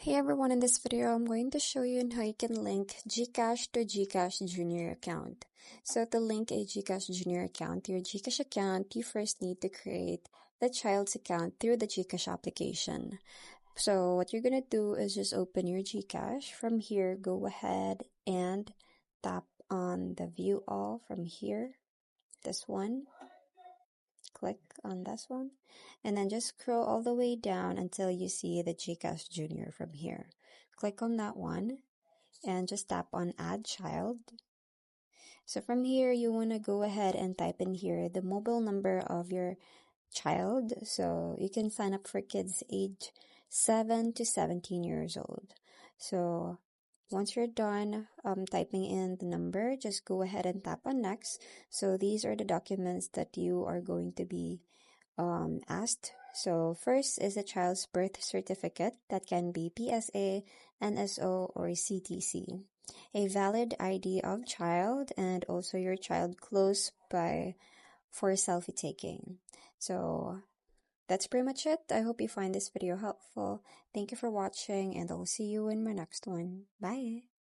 Hey everyone, in this video I'm going to show you how you can link GCash to GCash Junior account. So to link a GCash Junior account to your GCash account, you first need to create the child's account through the GCash application. So what you're going to do is just open your GCash. From here, go ahead and tap on the view all from here, this one. Click on this one and then just scroll all the way down until you see the GCash Junior from here. Click on that one and just tap on add child. So from here you want to go ahead and type in here the mobile number of your child, so you can sign up for kids age 7 to 17 years old. So once you're done typing in the number, just go ahead and tap on next. So these are the documents that you are going to be asked. So first is the child's birth certificate, that can be PSA, NSO, or CTC. A valid ID of child, and also your child close by for selfie taking. So that's pretty much it. I hope you find this video helpful. Thank you for watching, and I'll see you in my next one. Bye!